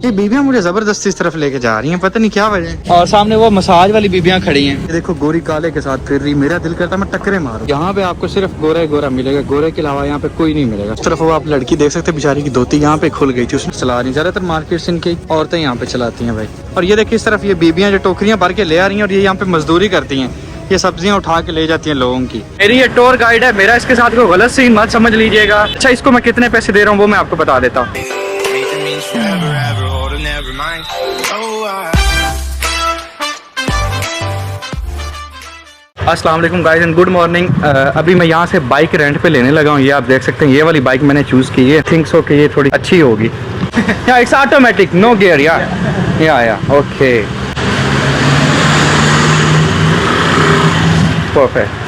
ये बीबियां मुझे जबरदस्ती इस तरफ लेके जा रही हैं, पता नहीं क्या वजह। और सामने वो मसाज वाली बीबियां खड़ी हैं। ये देखो गोरी काले के साथ फिर रही, मेरा दिल करता मैं टक्करे मारूं। यहाँ पे आपको सिर्फ गोरा ही गोरा मिलेगा, गोरे के अलावा यहाँ पे कोई नहीं मिलेगा। इस तरफ वो आप लड़की देख सकते हैं, बेचारी की धोती यहाँ पे खुल गई थी, उसने चला रही। ज्यादातर मार्केट से इनकी औरतें यहाँ पे चलाती हैं भाई। और ये देखिए इस तरफ ये बीबियां जो टोकरियां भर के ले आ रही हैं और ये यहाँ पे मजदूरी करती हैं, ये सब्जियां उठा के ले जाती हैं लोगों की। मेरी ये टूर गाइड है, मेरा इसके साथ कोई गलत सीन मत समझ लीजिएगा। अच्छा इसको मैं कितने पैसे दे रहा हूँ वो मैं आपको बता देता हूँ। अस्सलाम वालेकुम गाइस एंड गुड मॉर्निंग। अभी मैं यहाँ से बाइक रेंट पे लेने लगा हूँ। ये आप देख सकते हैं, ये वाली बाइक मैंने चूज़ की है। थिंक सो कि ये थोड़ी अच्छी होगी। या इट्स ऑटोमेटिक, नो गियर या ओके परफेक्ट।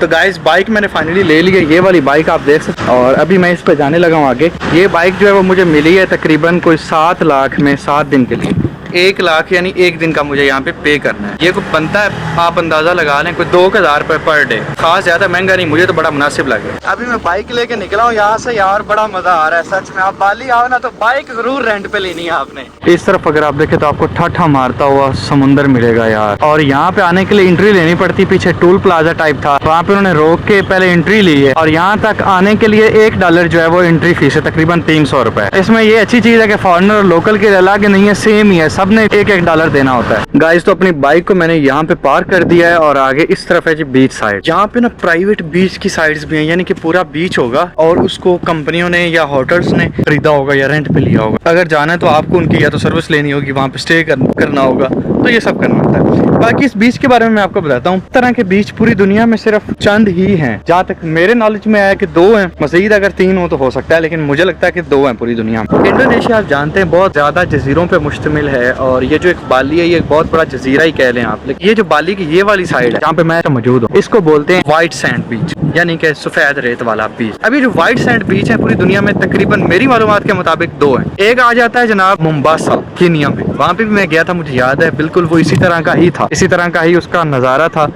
तो गाइस बाइक मैंने फाइनली ले ली है, ये वाली बाइक आप देख सकते हैं। और अभी मैं इस पे जाने लगा हूँ आगे। ये बाइक जो है वो मुझे मिली है तकरीबन कोई 7 लाख में 7 दिन के लिए। 1 लाख यानी 1 दिन का मुझे यहाँ पे करना है। ये कोई बनता है, आप अंदाजा लगा लें कोई 2000 रुपये पर डे। खास ज्यादा महंगा नहीं, मुझे तो बड़ा मुनासिब लग रहा है। अभी मैं बाइक लेके निकला हूँ यहाँ से, यार बड़ा मजा आ रहा है सच में। आप बाली आओ ना तो बाइक जरूर रेंट पे लेनी है आपने। इस तरफ अगर आप देखें तो आपको ठा मारता हुआ समुंदर मिलेगा यार। और यहाँ पे आने के लिए एंट्री लेनी पड़ती। पीछे टूल प्लाजा टाइप था, वहाँ पे उन्होंने रोक के पहले एंट्री ली है। और यहाँ तक आने के लिए $1 जो है वो एंट्री फीस है, तकरीबन 300 रुपए। इसमें ये अच्छी चीज है कि फॉरेनर और लोकल के अलग नहीं है, सेम ही है, सबने $1 देना होता है। गाइस तो अपनी बाइक को मैंने यहाँ पे पार्क कर दिया है और आगे इस तरफ है जी बीच साइड। यहाँ पे ना प्राइवेट बीच की साइड्स भी हैं, यानी कि पूरा बीच होगा और उसको कंपनियों ने या होटल्स ने खरीदा होगा या रेंट पे लिया होगा। अगर जाना है तो आपको उनकी या तो सर्विस लेनी होगी, वहाँ पे स्टे करना होगा, तो ये सब करना होता है। बाकी इस बीच के बारे में मैं आपको बताता हूँ। तरह के बीच पूरी दुनिया में सिर्फ चंद ही हैं, जहाँ तक मेरे नॉलेज में आया कि 2 हैं। मजीद अगर 3 हो तो हो सकता है, लेकिन मुझे लगता है कि 2 हैं पूरी दुनिया में। इंडोनेशिया आप जानते हैं बहुत ज्यादा जजीरों पे मुश्तमिल है और ये जो एक बाली है ये एक बहुत बड़ा जजीरा ही कह लें आप। लेकिन ये जो बाली की ये वाली साइड है जहाँ पे मैं मौजूद हूँ, इसको बोलते हैं व्हाइट सैंड बीच, यानी कि सफेद रेत वाला बीच। अभी जो व्हाइट सैंड बीच है पूरी दुनिया में तकरीबन मेरी मालूमात के मुताबिक 2 हैं। एक आ जाता है जनाब मोम्बासा कीनिया में, वहाँ पे भी मैं गया था, मुझे याद है बिल्कुल वो इसी तरह का ही था, इसी तरह का ही उसका नज़ारा था।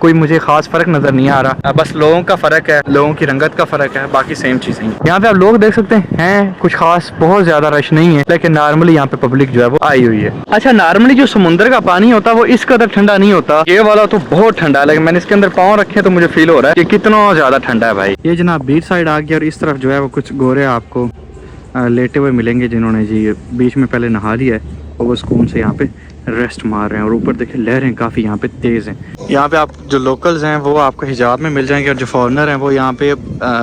कोई मुझे खास फर्क नजर नहीं आ रहा, बस लोगों का फर्क है, लोगों की रंगत का फर्क है, बाकी सेम चीजें हैं। यहाँ पे आप लोग देख सकते हैं कुछ खास बहुत ज्यादा रश नहीं है, लेकिन नॉर्मली यहाँ पे पब्लिक जो है वो आई हुई है। अच्छा नॉर्मली जो समुद्र का पानी होता है वो इस कदर ठंडा नहीं होता, ये वाला तो बहुत ठंडा है, लेकिन मैंने इसके अंदर पाँव रखे तो मुझे फील हो रहा है कि कितना ज्यादा ठंडा है भाई। ये जनाब बीच साइड आ गया और इस तरफ जो है वो कुछ गोरे आपको लेटे हुए मिलेंगे जिन्होंने जी बीच में पहले नहा लिया है और वो सुकून से यहाँ पे रेस्ट मार रहे हैं। और ऊपर देखिए लहरें काफ़ी यहाँ पे तेज़ हैं। यहाँ पे आप जो लोकल्स हैं वो आपको हिजाब में मिल जाएंगे और जो फॉरेनर हैं वो यहाँ पे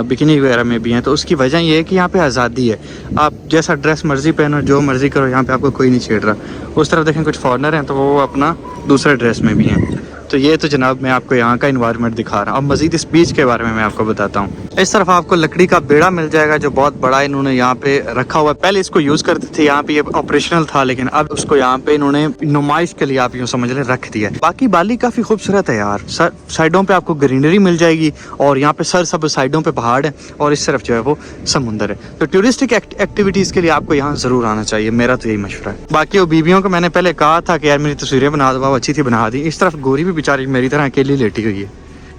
बिकिनी वगैरह में भी हैं। तो उसकी वजह ये है कि यहाँ पे आज़ादी है, आप जैसा ड्रेस मर्जी पहनो, जो मर्जी करो, यहाँ पे आपको कोई नहीं छेड़ रहा। उस तरफ देखें कुछ फॉरेनर हैं तो वो अपना दूसरे ड्रेस में भी हैं। तो ये तो जनाब मैं आपको यहाँ का इन्वायरमेंट दिखा रहा हूँ। अब मजीद इस बीच के बारे में मैं आपको बताता हूँ। इस तरफ आपको लकड़ी का बेड़ा मिल जाएगा जो बहुत बड़ा इन्होंने यहाँ पे रखा हुआ है। पहले इसको यूज़ करते थे, यहाँ पे ये ऑपरेशनल था, लेकिन अब उसको यहाँ पे इन्होंने नुमाइश के लिए आप यूँ समझ लें रख दिया है। बाकी बाली काफ़ी खूबसूरत है यार, साइडों पे आपको ग्रीनरी मिल जाएगी और यहाँ पे सब साइडों पे पहाड़ है और इस तरफ जो है वो समुंदर है। तो टूरिस्टिक एक्टिविटीज़ के लिए आपको यहाँ ज़रूर आना चाहिए, मेरा तो यही मशवरा है। बाकी वो बीबियों को मैंने पहले कहा था कि यार मेरी तस्वीरें बना दो, अच्छी थी बना दी। इस तरफ गोरी भी बेचारी मेरी तरह अकेली लेटी हुई है।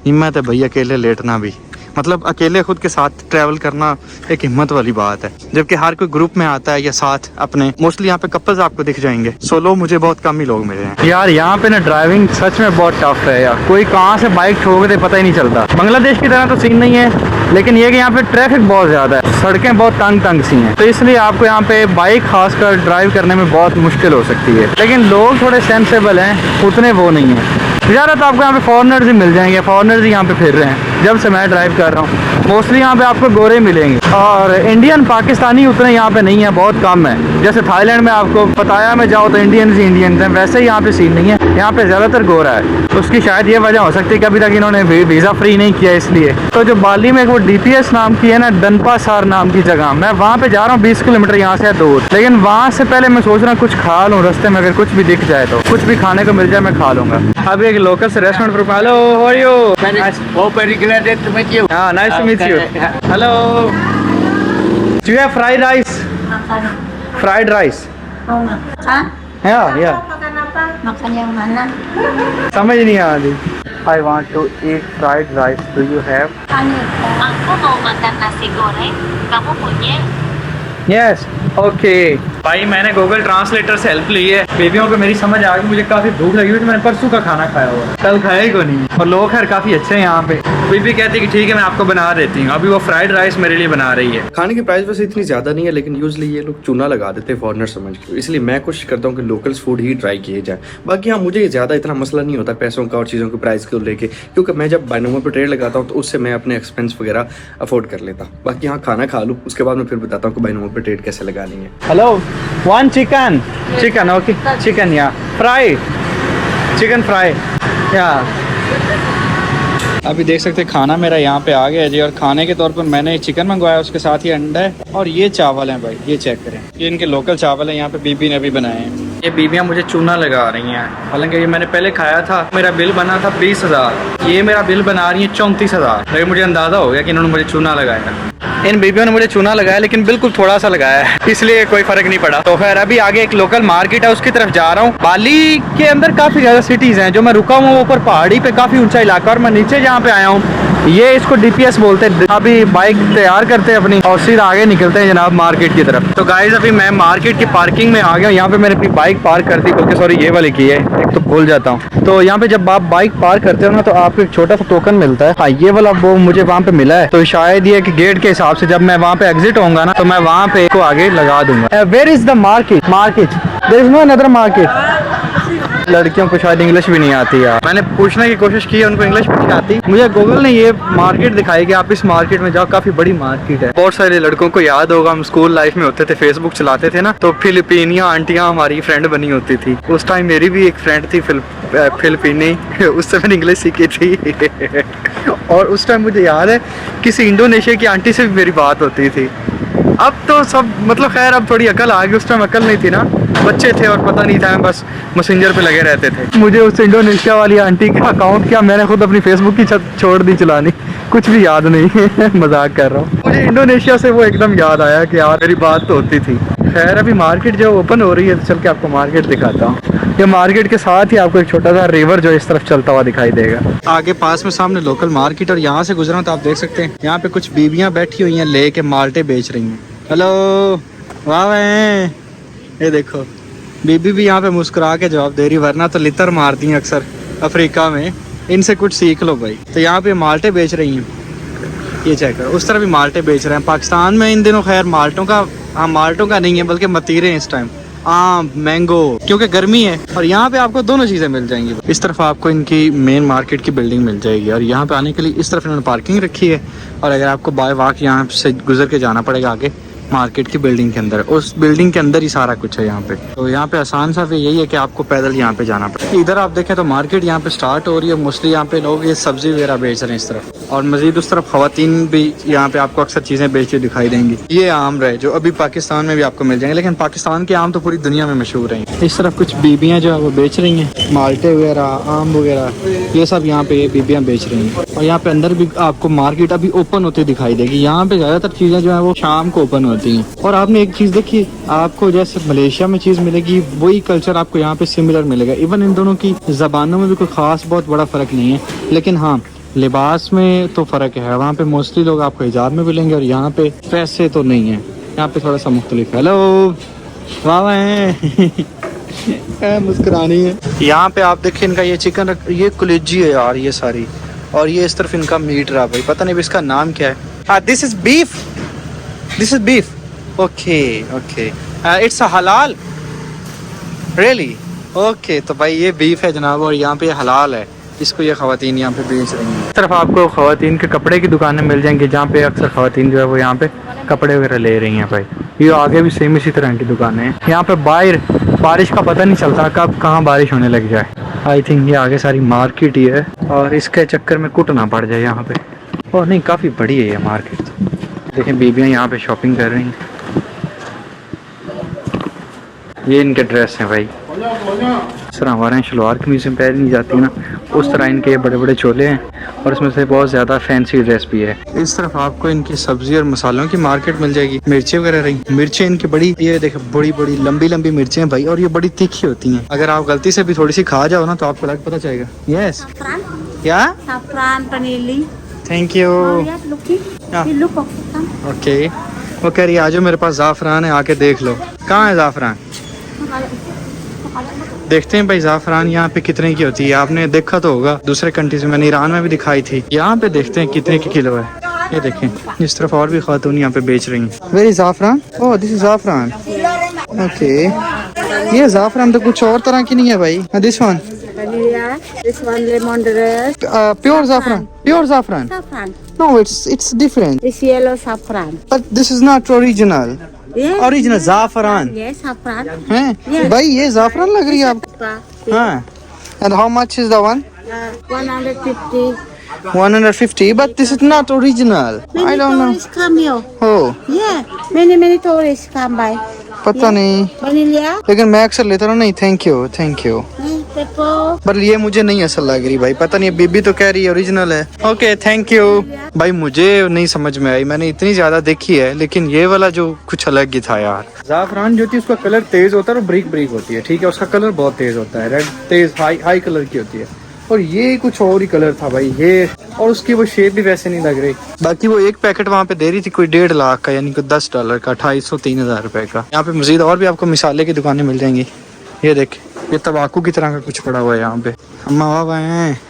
हिम्मत है भाई अकेले लेटना भी, मतलब अकेले खुद के साथ ट्रैवल करना एक हिम्मत वाली बात है, जबकि हर कोई ग्रुप में आता है या साथ अपने। मोस्टली यहाँ पे कपल्स आपको दिख जाएंगे, सोलो मुझे बहुत कम ही लोग मिले हैं। यार यहाँ पे ना ड्राइविंग सच में बहुत टफ है यार, कोई कहाँ से बाइक ठोक दे पता ही नहीं चलता। बांग्लादेश की तरह तो सीन नहीं है, लेकिन ये कि यहाँ पे ट्रैफिक बहुत ज़्यादा है, सड़कें बहुत तंग सी हैं, तो इसलिए आपको यहाँ पे बाइक खासकर ड्राइव करने में बहुत मुश्किल हो सकती है। लेकिन लोग थोड़े सेंसेबल हैं, उतने वो नहीं है। ज़्यादा तो आपको यहाँ पे फॉरेनर्स ही मिल जाएंगे, फॉरेनर्स ही यहाँ पे फिर रहे हैं जब से मैं ड्राइव कर रहा हूँ। मोस्टली यहाँ पे आपको गोरे मिलेंगे और इंडियन पाकिस्तानी उतने यहाँ पे नहीं है, बहुत कम है। जैसे थाईलैंड में आपको पताया में जाओ तो इंडियंस ही इंडियंस हैं, वैसे ही यहाँ पे सीन नहीं है, यहाँ पे ज़्यादातर गोरा है। उसकी शायद ये वजह हो सकती है कि अभी तक इन्होंने वीज़ा फ्री नहीं किया इसलिए। तो जो बाली में वो DPS नाम की है ना, डनपासार नाम की जगह, मैं वहाँ पे जा रहा हूँ 20 किलोमीटर यहाँ से दूर। लेकिन वहाँ से पहले मैं सोच रहा हूँ कुछ खा लूँ रास्ते में, अगर कुछ भी दिख जाए तो कुछ भी खाने को मिल जाए मैं खा लूँगा। अब एक लोकल से रेस्टोरेंट पर, hello how are you? Very glad to meet you. हाँ, nice to meet you. Hello. Do you have fried rice? Fried rice. Hah? Yeah. Makan apa? Makan yang mana? समझ नहीं आ रही। I want to eat fried rice. Do you have? Aku mau makan nasi goreng. Kamu punya? Yes. Okay भाई, मैंने Google translator से help ली है। बेबियों को मेरी समझ आ गई, मुझे काफ़ी भूख लगी हुई थी, मैंने परसों का खाना खाया हुआ, कल खाया ही को नहीं। और लोग खैर काफ़ी अच्छे हैं यहाँ पे। बीबी कहती है कि ठीक है मैं आपको बना देती हूँ। अभी वो फ्राइड राइस मेरे लिए बना रही है। खाने की प्राइस वैसे इतनी ज़्यादा नहीं है, लेकिन यूजली ये लोग चूना लगा देते हैं फॉरनर समझ के, इसलिए मैं कोशिश करता हूँ कि लोकल्स फूड ही ट्राई किए जाए। बाकी हाँ, मुझे ज़्यादा इतना मसला नहीं होता पैसों का और चीज़ों के प्राइस को लेके, क्योंकि मैं जब बाइनोमो पर ट्रेड लगाता हूँ तो उससे मैं अपने एक्सपेंस वगैरह अफोर्ड कर लेता हूँ। बाकी हाँ, खाना खा लूँ, उसके बाद मैं फिर बताता हूँ कि बाइनोमो पर ट्रेड कैसे लगानी है। हेलो, 1 चिकन ओके, चिकन या फ्राई, चिकन फ्राई या। अभी देख सकते हैं खाना मेरा यहाँ पे आ गया है जी। और खाने के तौर पर मैंने चिकन मंगवाया, उसके साथ ही अंडा है और ये चावल हैं भाई, ये चेक करें, ये इनके लोकल चावल हैं, यहाँ पे बीबी ने अभी बनाए हैं। ये बीबियाँ मुझे चूना लगा रही हैं, हालांकि ये मैंने पहले खाया था, मेरा बिल बना था 20,000, ये मेरा बिल बना रही है 34,000। लेकिन मुझे अंदाज़ा हो गया कि इन्होंने मुझे चूना लगाया। इन बीबियों ने मुझे चूना लगाया, लेकिन बिल्कुल थोड़ा सा लगाया है, इसलिए कोई फर्क नहीं पड़ा। तो खैर अभी आगे एक लोकल मार्केट है, उसकी तरफ जा रहा हूँ। बाली के अंदर काफ़ी ज़्यादा सिटीज़ हैं। जो मैं रुका हूँ ऊपर पहाड़ी पे, काफ़ी ऊंचा इलाका, और मैं नीचे जहाँ पे आया हूँ ये इसको DPS बोलते हैं। अभी बाइक तैयार करते हैं अपनी और सीधा आगे निकलते हैं जनाब मार्केट की तरफ। तो गाइस अभी मैं मार्केट की पार्किंग में आ गया हूँ। यहाँ पे मैंने अपनी बाइक पार्क कर दी, बल्कि सॉरी ये वाली की है, एक तो भूल जाता हूँ। तो यहाँ पे जब आप बाइक पार्क करते हो ना, तो आपको एक छोटा सा टोकन मिलता है। हाँ, ये वाला वो मुझे वहाँ पे मिला है। तो शायद ये कि गेट के हिसाब से जब मैं वहाँ पे एग्जिट होऊंगा ना, तो मैं वहाँ पे को आगे लगा दूंगा। Where is the market? There is no another market. लड़कियों को शायद इंग्लिश भी नहीं आती यार। मैंने पूछने की कोशिश की है, उनको इंग्लिश भी नहीं आती। मुझे गूगल ने ये मार्केट दिखाई कि आप इस मार्केट में जाओ, काफी बड़ी मार्केट है। बहुत सारे लड़कों को याद होगा, हम स्कूल लाइफ में होते थे, फेसबुक चलाते थे ना, तो फिलिपीनिया आंटियां हमारी फ्रेंड बनी होती थी। उस टाइम मेरी भी एक फ्रेंड थी फिलिपीनी, उससे मैंने इंग्लिश सीखी थी। और उस टाइम मुझे याद है किसी इंडोनेशिया की आंटी से भी मेरी बात होती थी। अब तो सब मतलब खैर अब थोड़ी अकल आ गई, उस टाइम अकल नहीं थी ना, बच्चे थे और पता नहीं था, बस मैसेंजर पे लगे रहते थे। मुझे उस इंडोनेशिया वाली आंटी का अकाउंट क्या, मैंने खुद अपनी फेसबुक की छोड़ दी चलानी, कुछ भी याद नहीं। मजाक कर रहा हूँ। मुझे इंडोनेशिया से वो एकदम याद आया कि यार मेरी बात तो होती थी। खैर अभी मार्केट जो ओपन हो रही है, तो चल के आपको मार्केट दिखाता हूँ। ये मार्केट के साथ ही आपको एक छोटा सा रिवर जो इस तरफ चलता हुआ दिखाई देगा। आगे पास में सामने लोकल मार्केट, और यहाँ से गुजरा तो आप देख सकते हैं यहाँ पे कुछ बीबियाँ बैठी हुई हैं, लेके माल्टे बेच रही हैं। हेलो, वाह, ये देखो बीबी भी यहाँ पे मुस्कुरा के जवाब दे रही, वरना तो लितर मारती हैं अक्सर अफ्रीका में। इनसे कुछ सीख लो भाई। तो यहाँ पे माल्टे बेच रही हैं, ये चेक करो, उस तरह भी माल्टे बेच रहे हैं। पाकिस्तान में इन दिनों खैर माल्टों का नहीं है, बल्कि मतीरे हैं इस टाइम, आम, मैंगो, क्योंकि गर्मी है। और यहाँ पे आपको दोनों चीज़ें मिल जाएंगी। इस तरफ आपको इनकी मेन मार्केट की बिल्डिंग मिल जाएगी, और यहाँ पे आने के लिए इस तरफ इन्होंने पार्किंग रखी है। और अगर आपको बाय वॉक यहाँ से गुजर के जाना पड़ेगा आगे मार्केट की बिल्डिंग के अंदर, उस बिल्डिंग के अंदर ही सारा कुछ है यहाँ पे। तो यहाँ पे आसान सा वे यही है कि आपको पैदल यहाँ पे जाना पड़ेगा। इधर आप देखें तो मार्केट यहाँ पे स्टार्ट हो रही है। मोस्टली यहाँ पे लोग ये सब्जी वगैरह बेच रहे हैं इस तरफ, और मजीद उस तरफ खवातीन भी यहाँ पे आपको अक्सर चीजें बेचती दिखाई देंगी। ये आम रहे जो अभी पाकिस्तान में भी आपको मिल जाएंगे, लेकिन पाकिस्तान के आम तो पूरी दुनिया में मशहूर हैं। इस तरफ कुछ बीबियाँ जो है वो बेच रही हैं, माल्टे वगैरह, आम वगैरह, ये सब यहाँ पे ये बीबियाँ बेच रही हैं। और यहाँ पे अंदर भी आपको मार्केट अभी ओपन होती दिखाई देगी। यहाँ पे ज्यादातर चीजें जो है वो शाम को ओपन होती हैं। और आपने एक चीज देखी, आपको जैसे मलेशिया में चीज मिलेगी, वही कल्चर आपको यहाँ पे सिमिलर मिलेगा। इवन इन दोनों की जबानों में भी कोई खास बहुत बड़ा फर्क नहीं है, लेकिन हाँ लिबास में तो फ़र्क है। वहाँ पे मोस्टली लोग आपको हिजाब में मिलेंगे, और यहाँ पे पैसे तो नहीं है, यहाँ पे थोड़ा सा मुख्तलिफ है। हेलो, वाह, मुस्कुरानी है। यहाँ पे आप देखिए इनका ये चिकन, ये कलेजी है यार ये सारी, और ये इस तरफ इनका मीट रहा भाई, पता नहीं इसका नाम क्या है। हाँ, this is beef. Okay, it's a हलाल, रियली? ओके, तो भाई ये बीफ है जनाब, और यहाँ पे हलाल है, इसको ये खवातीन यहाँ पे बेच रही हैं। इस तरफ आपको खवातीन के कपड़े की दुकानें मिल जाएंगी, जहाँ पे अक्सर खवातीन जो है वो यहाँ पे कपड़े वगैरह ले रही हैं भाई। ये आगे भी सेम इसी तरह की दुकानें हैं। यहाँ पे बाहर बारिश का पता नहीं चलता कब कहाँ बारिश होने लग जाए। आई थिंक ये आगे सारी मार्केट ही है, और इसके चक्कर में कुट ना पड़ जाए यहाँ पे। और नहीं, काफ़ी बड़ी है ये मार्केट। देखें बीबियाँ यहाँ पे शॉपिंग कर रही हैं। ये इनके ड्रेस हैं भाई, इस तरह हमारे यहाँ शलवार कमीज़ में पहनी जाती है ना, उस तरह इनके ये बड़े बड़े चोले हैं, और इसमें से बहुत ज़्यादा फैंसी ड्रेस भी है। इस तरफ आपको इनकी सब्जी और मसालों की मार्केट मिल जाएगी। मिर्चें वगैरह रही, मिर्चें इनकी बड़ी, ये देखे बड़ी बड़ी लंबी लंबी मिर्चें भाई, और ये बड़ी तीखी होती हैं। अगर आप गलती से भी थोड़ी सी खा जाओ ना, तो आपको लग पता चलेगा। यस, क्या? Saffron, vanilla. Thank you. Oh, yeah, look it. Yeah. You look okay. Okay, वो कह रही है आजो मेरे पास ज़ाफ़रान है, आके देख लो। कहाँ है ज़ाफ़रान? देखते हैं भाई ज़ाफ़रान यहाँ पे कितने की होती है। आपने देखा तो होगा दूसरे कंट्रीज में, मैंने ईरान में भी दिखाई थी। यहाँ पे देखते हैं कितने की किलो है। ये देखें, इस तरफ और भी खातून यहाँ पे बेच रही हैं। वेरी ज़ाफ़रान, ओह दिस इज ज़ाफ़रान, ओके। ये ज़ाफ़रान तो कुछ और तरह की नहीं है भाई। This one This one lemongrass. Pure ज़ाफ़रान, प्योर ज़ाफ़रान। Saffron. No, it's different. This yellow saffron. But this is not original. Yes. Original ज़ाफ़रान Yes, saffron. हैं? Yes. भाई ये ज़ाफ़रान लग रही है आपको? हाँ। And how much is the one? 150. 150. But this is not original. I Many don't know. tourists come here. Oh, Yeah, many tourists come by. पता नहीं। Vanilla. लेकिन मैं अक्सर लेता हूँ। नहीं, thank you, thank you. Pepper. पर ये मुझे नहीं असल लग रही भाई, पता नहीं। बीबी तो कह रही है ओरिजिनल है। Okay, thank you. भाई मुझे नहीं समझ में आई, मैंने इतनी ज्यादा देखी है, लेकिन ये वाला जो कुछ अलग ही था यार। ज़ाफ़रान जो थी उसका कलर तेज होता है और ब्रिक ब्रिक होती है, ठीक है। उसका कलर बहुत तेज होता है, रेड तेज हाई कलर की होती है। और ये कुछ और ही कलर था भाई ये, और उसकी वो शेप भी वैसे नहीं लग रही। बाकी वो एक पैकेट वहाँ पे दे रही थी कोई 1.5 लाख का, यानी कि $10 का, 2,500-3,000 रुपए का। यहाँ पे मजीद और भी आपको मिसाले की दुकानें मिल जाएंगी। ये देख, ये तंबाकू की तरह का कुछ पड़ा हुआ है यहाँ पे। अम्मा बाबा हैं,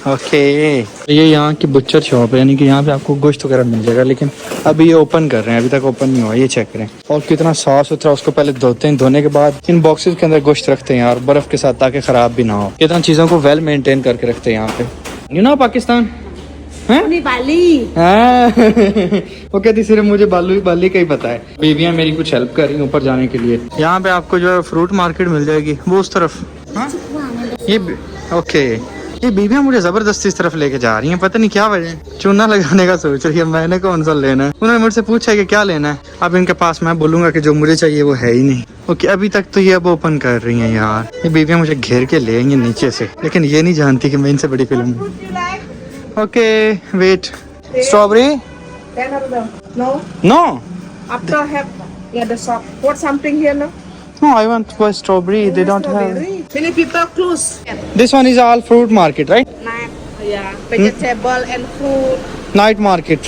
ओके। ये यहाँ की बुच्चर शॉप है, यानी कि यहाँ पे आपको गोश्त वगैरह मिल जाएगा, लेकिन अभी ये ओपन कर रहे हैं, अभी तक ओपन नहीं हुआ। ये चेक करें, और कितना साफ सुथरा। उसको पहले धोते हैं, धोने के बाद इन बॉक्सेस के अंदर गोश्त रखते हैं यार, बर्फ के साथ, ताकि खराब भी ना हो। कितना चीज़ों को वेल मेंटेन करके रखते हैं यहाँ पे। You know Pakistan Bali. हाँ। वो कहती सिर्फ मुझे बाली का ही पता है। बीवियाँ मेरी कुछ हेल्प कर रही हैं ऊपर जाने के लिए। यहाँ पे आपको जो है फ्रूट मार्केट मिल जाएगी, वो उस तरफ। हाँ? ओके, ये बीवियाँ मुझे जबरदस्ती इस तरफ लेके जा रही हैं, पता नहीं क्या वजह। चूना लगाने का सोच रही है, मैंने कौन सा लेना है। उन्होंने मुझसे पूछा कि क्या लेना है। अब इनके पास मैं बोलूंगा कि जो मुझे चाहिए वो है ही नहीं। ओके, अभी तक तो ये अब ओपन कर रही हैं यार। ये बीवियाँ मुझे घेर के ले आएंगी नीचे से, लेकिन ये नहीं जानती कि मैं इनसे बड़ी फिल्म हूँ। Okay, wait, strawberry? 10 of them. No? No After have yeah the shop. Put something here no? No, I want strawberry. They don't have. Strawberry. Many people close. This one is all fruit market, right? Yeah, vegetable and fruit. Night market.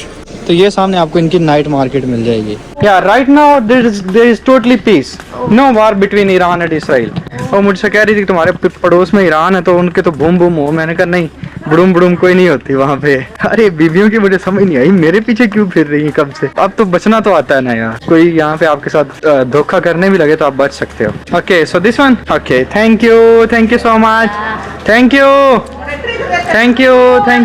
तो ये सामने आपको इनकी night market मिल जाएगी। या right now there is totally peace, no war between Iran and Israel. और मुझसे कह रही थी कि तुम्हारे पड़ोस में ईरान है तो उनके तो बूम बूम हो। मैंने कहा नहीं, बुड़ूम बुड़ूम कोई नहीं होती वहाँ पे। अरे बीवियों की मुझे समझ नहीं आई, मेरे पीछे क्यों फिर रही है कब से। अब तो बचना तो आता है ना यार, कोई यहाँ पे आपके साथ धोखा करने भी लगे तो आप बच सकते हो। Okay, so this one. Okay, thank you so much, thank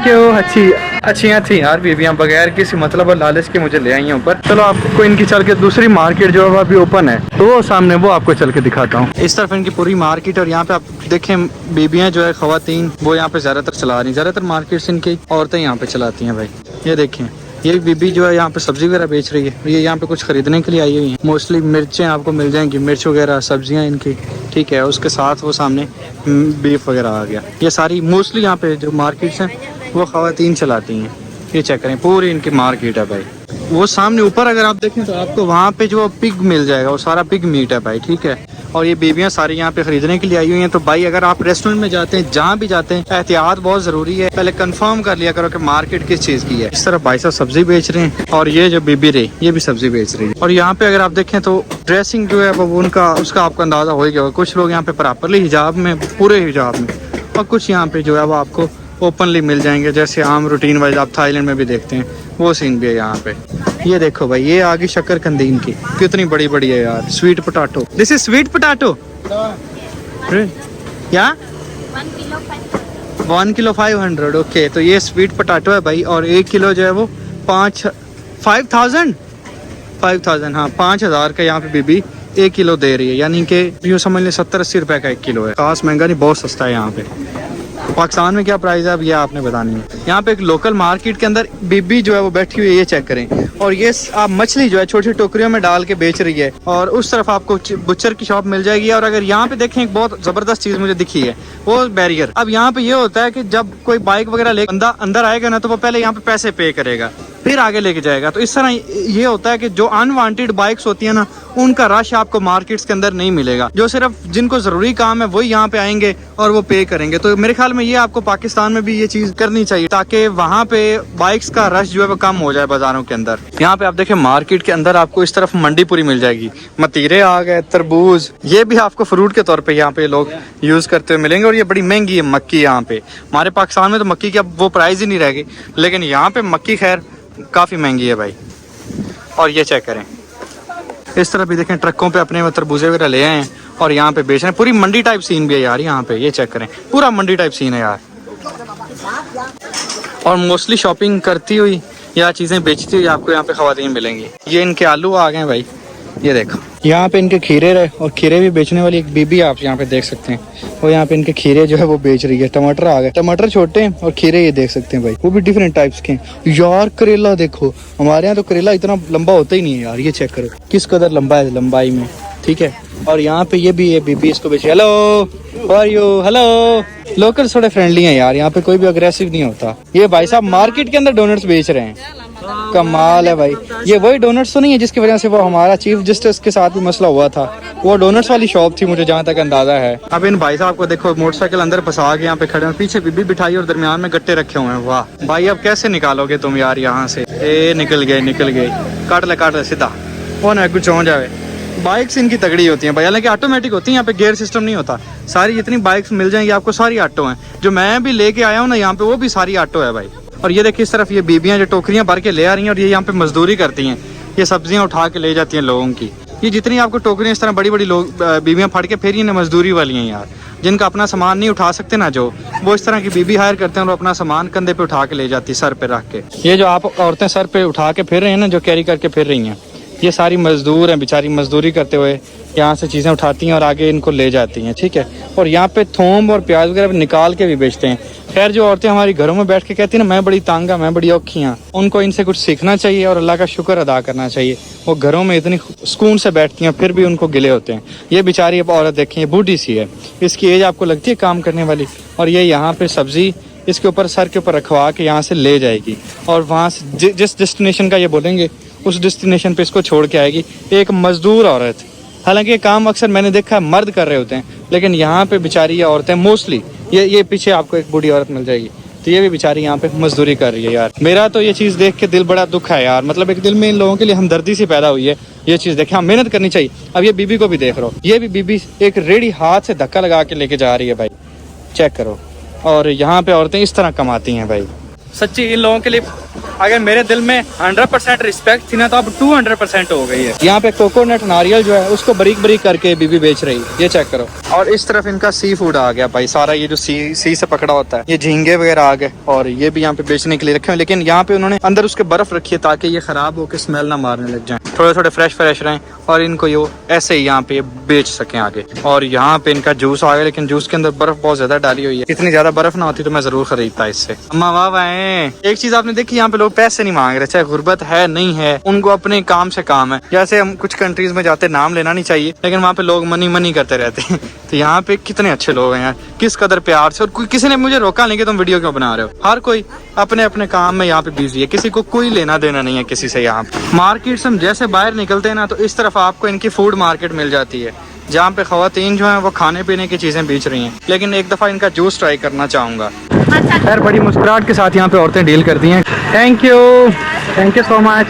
you. अच्छी थी यार बीवियाँ, बगैर किसी मतलब और लालच के मुझे ले आई हैं ऊपर। चलो आपको इनकी चल के दूसरी मार्केट जो है अभी ओपन है, तो वो सामने वो आपको चल के दिखाता हूँ। इस तरफ इनकी पूरी मार्केट, और यहाँ पे आप देखें बीबियाँ जो है खवातीन वो यहाँ पे ज्यादातर चला रही, ज्यादातर मार्केट्स इनकी औरतें यहाँ पे चलाती हैं भाई। ये देखें, ये बीबी जो है यहाँ पे सब्जी वगैरह बेच रही है, ये यहाँ पे कुछ खरीदने के लिए आई हुई है। मोस्टली मिर्चें आपको मिल जाएंगी, मिर्च वगैरह सब्जियाँ इनकी, ठीक है। उसके साथ वो सामने बीफ वगैरह आ गया। ये सारी मोस्टली यहाँ पे जो मार्केट्स हैं वो खवातीन चलाती हैं। ये चेक करें, पूरी इनकी मार्केट है भाई। वो सामने ऊपर अगर आप देखें तो आपको वहाँ पे जो पिग मिल जाएगा, वो सारा पिग मीट है भाई, ठीक है। और ये बीबियाँ सारी यहाँ पे खरीदने के लिए आई हुई हैं। तो भाई अगर आप रेस्टोरेंट में जाते हैं, जहाँ भी जाते हैं, एहतियात बहुत ज़रूरी है। पहले कंफर्म कर लिया करो कि मार्केट किस चीज़ की है। इस तरह भाई साहब सब्जी बेच रहे हैं, और ये जो बीबी रही ये भी सब्जी बेच रही है। और यहाँ पे अगर आप देखें तो ड्रेसिंग जो है वो उनका उसका आपको अंदाज़ा हो गया। कुछ लोग यहाँ पे प्रॉपरली हिजाब में, पूरे हिजाब में, और कुछ यहाँ पे जो है वो आपको ओपनली मिल जाएंगे, जैसे आम रूटीन वाइज आप थाईलैंड में भी देखते हैं, वो सीन भी है यहाँ पे। ये देखो भाई, ये आगे शक्कर कंदीन की कितनी बड़ी बड़ी है यार। Sweet potato, this is sweet potato या 1 किलो 500। ओके, तो ये स्वीट पोटैटो है भाई, और 1 किलो जो है वो 5,000 हाँ 5,000 का यहाँ पे बीबी 1 किलो दे रही है, यानी कि यूँ समझ लें 70-80 रुपए का 1 किलो है। खास महंगा नहीं, बहुत सस्ता है यहाँ पे। पाकिस्तान में क्या प्राइस है अब ये आपने बतानी है। यहाँ पे एक लोकल मार्केट के अंदर बीबी जो है वो बैठी हुई है, ये चेक करें। और ये आप मछली जो है छोटी टोकरियों में डाल के बेच रही है, और उस तरफ आपको बुचर की शॉप मिल जाएगी। और अगर यहाँ पे देखें, एक बहुत जबरदस्त चीज मुझे दिखी है, वो बैरियर। अब यहाँ पे ये होता है कि जब कोई बाइक वगैरह ले बंदा अंदर आएगा ना, तो वो पहले यहाँ पे पैसे पे करेगा। फिर आगे लेके जाएगा। तो इस तरह ये होता है कि जो अनवांटेड बाइक्स होती है ना, उनका रश आपको मार्केट्स के अंदर नहीं मिलेगा। जो सिर्फ जिनको ज़रूरी काम है वही यहाँ पे आएंगे और वो पे करेंगे। तो मेरे ख्याल में ये आपको पाकिस्तान में भी ये चीज़ करनी चाहिए ताकि वहाँ पे बाइक्स का रश जो है वो कम हो जाए बाज़ारों के अंदर। यहाँ पे आप देखें मार्केट के अंदर आपको इस तरफ मंडी पूरी मिल जाएगी। मतीरे आ गए, तरबूज, ये भी आपको फ्रूट के तौर पर यहाँ पे लोग यूज़ करते हुए मिलेंगे। और ये बड़ी महंगी है मक्की यहाँ पे। हमारे पाकिस्तान में तो मक्की की अब वो प्राइस ही नहीं रह गई, लेकिन यहाँ पे मक्की खैर काफ़ी महंगी है भाई। और ये चेक करें, इस तरह भी देखें ट्रकों पे अपने तरबूजे वगैरह ले आए हैं और यहाँ पे बेच रहे हैं। पूरी मंडी टाइप सीन भी है यार यहाँ पे, ये चेक करें, पूरा मंडी टाइप सीन है यार। और मोस्टली शॉपिंग करती हुई या चीज़ें बेचती हुई आपको यहाँ पे ख़वातीन मिलेंगी। ये इनके आलू आ गए भाई, ये देखो यहाँ पे इनके खीरे रहे, और खीरे भी बेचने वाली एक बीबी आप यहाँ पे देख सकते हैं। वो यहाँ पे इनके खीरे जो है वो बेच रही है। टमाटर आ गए, टमाटर छोटे हैं और खीरे ये देख सकते हैं भाई, वो भी डिफरेंट टाइप्स के हैं। यार करेला देखो, हमारे यहाँ तो करेला इतना लंबा होता ही नहीं है यार। ये चेक करो किस कदर लंबा है लंबाई में, ठीक है। और यहाँ पे ये भी है बीबी, इसको बेच, hello how are you, hello. Local थोड़े फ्रेंडली हैं यार, यहाँ पे कोई भी अग्रेसिव नहीं होता। ये भाई साहब मार्केट के अंदर डोनट्स बेच रहे हैं, कमाल है भाई। ये वही डोनट्स तो नहीं है जिसकी वजह से वो हमारा चीफ जस्टिस के साथ भी मसला हुआ था, वो डोनट्स वाली शॉप थी मुझे जहाँ तक अंदाजा है। अब इन भाई साहब को देखो मोटरसाइकिल अंदर फंसा के यहाँ पे खड़े हैं, पीछे बीबी बिठाई और दरमियान में गट्टे रखे हुए हैं। वाह भाई, अब कैसे निकालोगे तुम यार यहाँ से। ए निकल गए, काट ले सीधा, वो ना कुछ हो जाए। बाइक्स इनकी तगड़ी होती हैं भाई, हालांकि ऑटोमेटिक होती हैं, यहाँ पे गियर सिस्टम नहीं होता। सारी जितनी बाइक्स मिल जाएंगी आपको सारी ऑटो हैं। जो मैं भी लेके आया हूँ ना यहाँ पे, वो भी सारी ऑटो है भाई। और ये देखिए इस तरफ ये बीबियाँ जो टोकरियाँ भर के ले आ रही हैं और ये यहाँ पे मजदूरी करती हैं, ये सब्जियाँ उठा के ले जाती हैं लोगों की। ये जितनी आपको टोकरियाँ इस तरह बड़ी बड़ी लोग बीबियाँ फट के फिर ये मजदूरी वाली हैं यार, जिनका अपना सामान नहीं उठा सकते ना, जो वो इस तरह की बीबी हायर करते हैं और अपना सामान कंधे पे उठा के ले जाती है, सर पे रख के। ये जो आप औरतें सर पे उठा के फिर रही हैं ना, जो कैरी करके फिर रही हैं, ये सारी मजदूर हैं बेचारी, मजदूरी करते हुए यहाँ से चीज़ें उठाती हैं और आगे इनको ले जाती हैं, ठीक है। और यहाँ पे थोम और प्याज वगैरह निकाल के भी बेचते हैं। खैर जो औरतें हमारी घरों में बैठ के कहती हैं ना मैं बड़ी तांगा, मैं बड़ी औखी हूँ, उनको इनसे कुछ सीखना चाहिए और अल्लाह का शुक्र अदा करना चाहिए। वो घरों में इतनी सुकून से बैठती हैं फिर भी उनको गिले होते हैं। ये बेचारी अब औरत देखें, ये बूढ़ी सी है, इसकी एज आपको लगती है काम करने वाली, और ये यहाँ पे सब्जी इसके ऊपर सर के ऊपर रखवा के यहाँ से ले जाएगी और वहाँ से जिस डेस्टिनेशन का ये बोलेंगे उस डेस्टिनेशन पे इसको छोड़ के आएगी। एक मजदूर औरत, हालांकि ये काम अक्सर मैंने देखा है मर्द कर रहे होते हैं, लेकिन यहाँ पे बेचारी ये औरतें मोस्टली, ये पीछे आपको एक बूढ़ी औरत मिल जाएगी, तो ये भी बेचारी यहाँ पे मजदूरी कर रही है यार। मेरा तो ये चीज़ देख के दिल बड़ा दुख है यार, मतलब एक दिल में इन लोगों के लिए हमदर्दी सी पैदा हुई है। ये चीज़ देखे, हाँ मेहनत करनी चाहिए। अब ये बीबी को भी देख रहा हो, ये भी बीबी एक रेडी हाथ से धक्का लगा के लेके जा रही है भाई, चेक करो। और यहाँ पे औरतें इस तरह कमाती हैं भाई। सच्ची इन लोगों के लिए अगर मेरे दिल में 100% रिस्पेक्ट थी ना, तो अब 200% हो गई है। यहाँ पे कोकोनट नारियल जो है उसको बारीक बारीक करके बीबी बेच रही है, ये चेक करो। और इस तरफ इनका सी फूड आ गया भाई, सारा ये जो सी से पकड़ा होता है, ये झींगे वगैरह आ गए और ये भी यहाँ पे बेचने के लिए रखे हुए। लेकिन यहाँ पे उन्होंने अंदर उसके बर्फ रखी है ताकि ये खराब होकर स्मेल ना मारने लग जाए, थोड़े थोड़े फ्रेश रहें और इनको ये ऐसे ही यहाँ पे बेच सकें आगे। और यहाँ पे इनका जूस आ गया, लेकिन जूस के अंदर बर्फ बहुत ज्यादा डाली हुई है। इतनी ज्यादा बर्फ ना होती तो मैं जरूर खरीदता इससे। अम्मा वाह, एक चीज आपने देखी, यहाँ पे लोग पैसे नहीं मांग रहे, चाहे गुर्बत है नहीं है, उनको अपने काम से काम है। जैसे हम कुछ कंट्रीज में जाते, नाम लेना नहीं चाहिए, लेकिन वहाँ पे लोग मनी करते रहते हैं। तो यहाँ पे कितने अच्छे लोग हैं यार, किस कदर प्यार से। और किसी ने मुझे रोका नहीं कि तुम वीडियो क्यों बना रहे हो, हर कोई अपने अपने काम में यहाँ पे बिजी है, किसी को कोई लेना देना नहीं है किसी से। यहाँ पे मार्केट से हम जैसे बाहर निकलते हैं ना, तो इस तरफ आपको इनकी फूड मार्केट मिल जाती है, जहाँ पे खवातीन जो हैं वो खाने पीने की चीज़ें बेच रही हैं। लेकिन एक दफ़ा इनका जूस ट्राई करना चाहूँगा। यार बड़ी मुस्कुराहट के साथ यहाँ पे औरतें डील करती हैं। थैंक यू सो मच